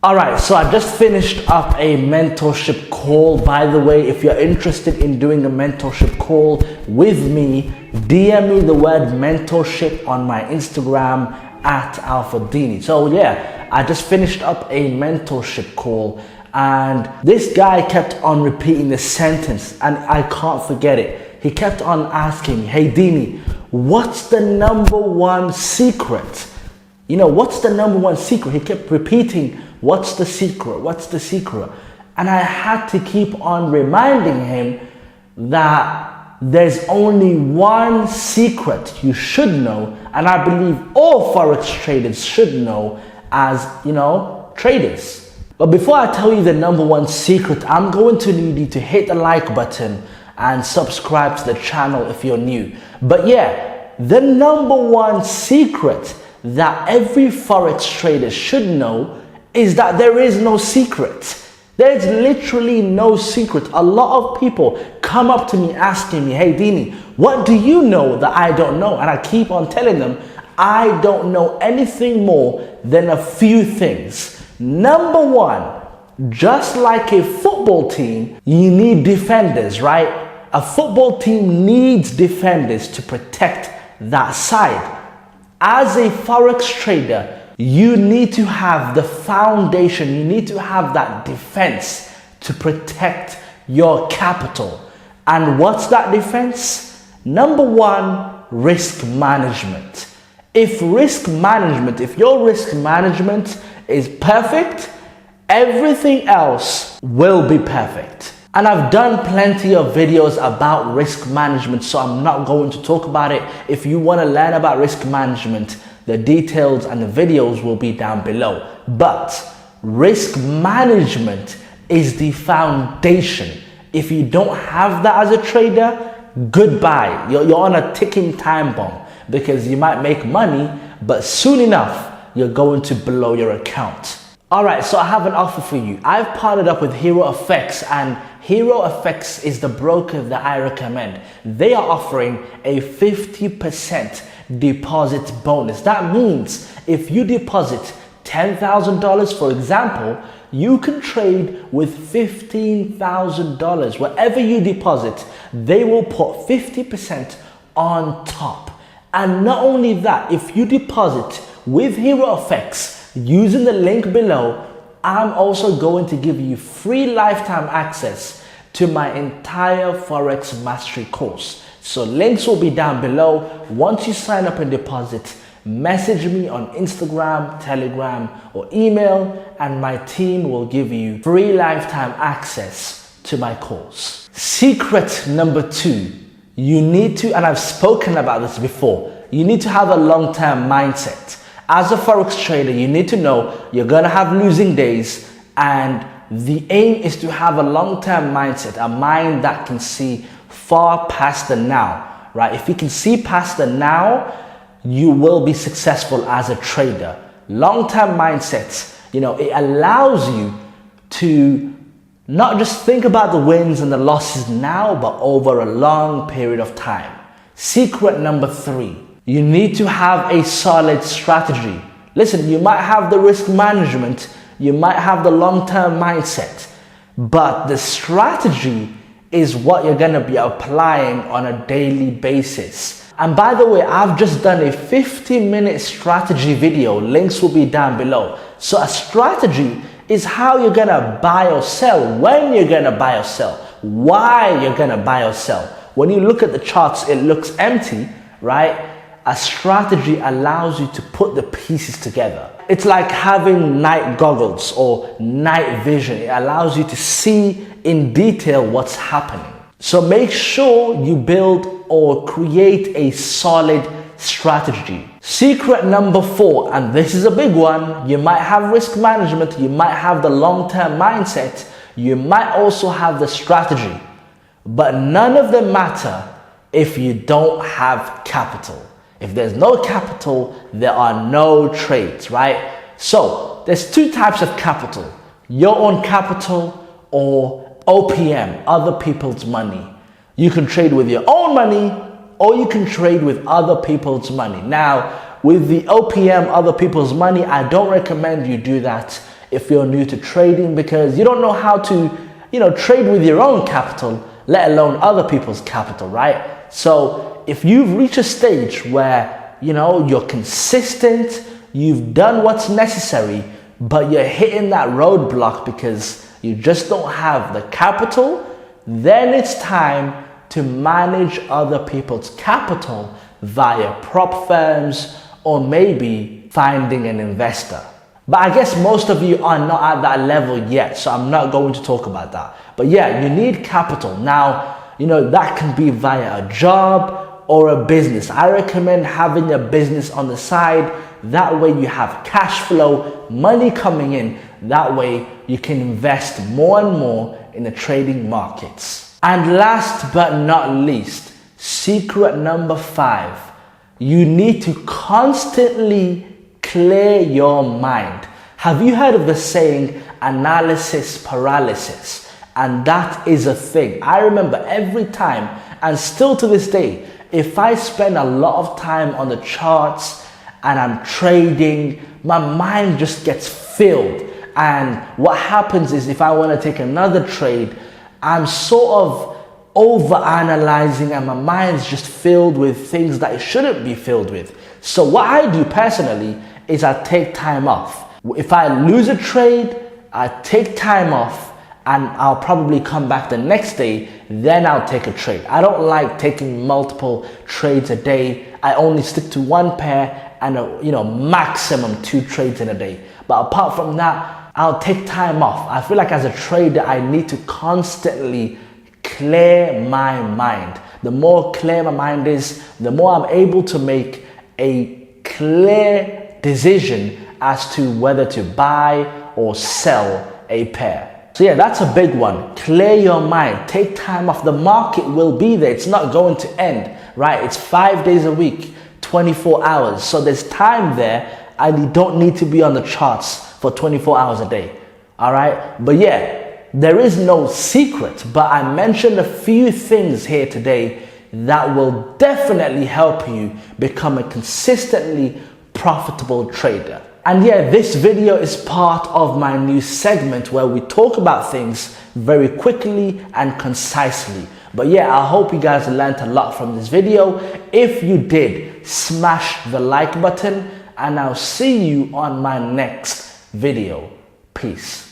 Alright, so I just finished up a mentorship call. By the way, if you're interested in doing a mentorship call with me, DM me the word mentorship on my Instagram at ForexDini. So yeah, I just finished up a mentorship call and this guy kept on repeating this sentence and I can't forget it. He kept on asking me, "Hey Dini, what's the number one secret? What's the number one secret?" He kept repeating, "What's the secret? What's the secret?" And I had to keep on reminding him that there's only one secret you should know, and I believe all Forex traders should know as, traders. But before I tell you the number one secret, I'm going to need you to hit the like button and subscribe to the channel if you're new. But yeah, the number one secret that every Forex trader should know is that there is no secret. There's literally no secret. A lot of people come up to me asking me, "Hey Dini, what do you know that I don't know?" And I keep on telling them, I don't know anything more than a few things. Number one, just like a football team, you need defenders, right? A football team needs defenders to protect that side. As a Forex trader, you need to have the foundation, you need to have that defense to protect your capital. And what's that defense? Number one, risk management. If your risk management is perfect, everything else will be perfect. And I've done plenty of videos about risk management, so I'm not going to talk about it. If you want to learn about risk management, the details and the videos will be down below. But risk management is the foundation. If you don't have that as a trader, goodbye. You're on a ticking time bomb because you might make money, but soon enough, you're going to blow your account. Alright, so I have an offer for you. I've partnered up with HeroFX, and HeroFX is the broker that I recommend. They are offering a 50% deposit bonus. That means if you deposit $10,000, for example, you can trade with $15,000. Whatever you deposit, they will put 50% on top. And not only that, if you deposit with HeroFX using the link below, I'm also going to give you free lifetime access to my entire Forex Mastery course. So links will be down below. Once you sign up and deposit, message me on Instagram, Telegram, or email, and my team will give you free lifetime access to my course. Secret number two, you need to, and I've spoken about this before, you need to have a long-term mindset. As a Forex trader, you need to know you're gonna have losing days, and the aim is to have a long-term mindset, a mind that can see far past the now, right? If you can see past the now, you will be successful as a trader. Long-term mindset, it allows you to not just think about the wins and the losses now, but over a long period of time. Secret number three, you need to have a solid strategy. Listen, you might have the risk management, you might have the long-term mindset, but the strategy is what you're going to be applying on a daily basis. And by the way, I've just done a 50-minute strategy video. Links will be down below. So a strategy is how you're going to buy or sell, when you're going to buy or sell, why you're going to buy or sell. When you look at the charts, it looks empty, right? A strategy allows you to put the pieces together. It's like having night goggles or night vision. It allows you to see in detail what's happening. So make sure you build or create a solid strategy. Secret number four, and this is a big one, you might have risk management, you might have the long-term mindset, you might also have the strategy, but none of them matter if you don't have capital. If there's no capital, there are no trades, right? So there's two types of capital, your own capital or OPM, other people's money. You can trade with your own money or you can trade with other people's money. Now, with the OPM, other people's money, I don't recommend you do that if you're new to trading, because you don't know how to, trade with your own capital, let alone other people's capital, right? So if you've reached a stage where, you're consistent, you've done what's necessary, but you're hitting that roadblock because you just don't have the capital, then it's time to manage other people's capital via prop firms or maybe finding an investor. But I guess most of you are not at that level yet, so I'm not going to talk about that. But yeah, you need capital. Now, that can be via a job or a business. I recommend having a business on the side. That way you have cash flow, money coming in. That way you can invest more and more in the trading markets. And last but not least, secret number 5, you need to constantly clear your mind. Have you heard of the saying analysis paralysis? And that is a thing. I remember every time, and still to this day, if I spend a lot of time on the charts and I'm trading, my mind just gets filled. And what happens is, if I want to take another trade, I'm sort of over analyzing and my mind's just filled with things that it shouldn't be filled with. So what I do personally is I take time off. If I lose a trade, I take time off and I'll probably come back the next day, then I'll take a trade. I don't like taking multiple trades a day. I only stick to one pair and maximum 2 trades in a day. But apart from that, I'll take time off. I feel like as a trader, I need to constantly clear my mind. The more clear my mind is, the more I'm able to make a clear decision as to whether to buy or sell a pair. So yeah, that's a big one. Clear your mind. Take time off. The market will be there. It's not going to end, right? It's 5 days a week, 24 hours. So there's time there, and you don't need to be on the charts for 24 hours a day. All right? But yeah, there is no secret, but I mentioned a few things here today that will definitely help you become a consistently profitable trader. And yeah, this video is part of my new segment where we talk about things very quickly and concisely. But yeah, I hope you guys learned a lot from this video. If you did, smash the like button and I'll see you on my next video. Peace.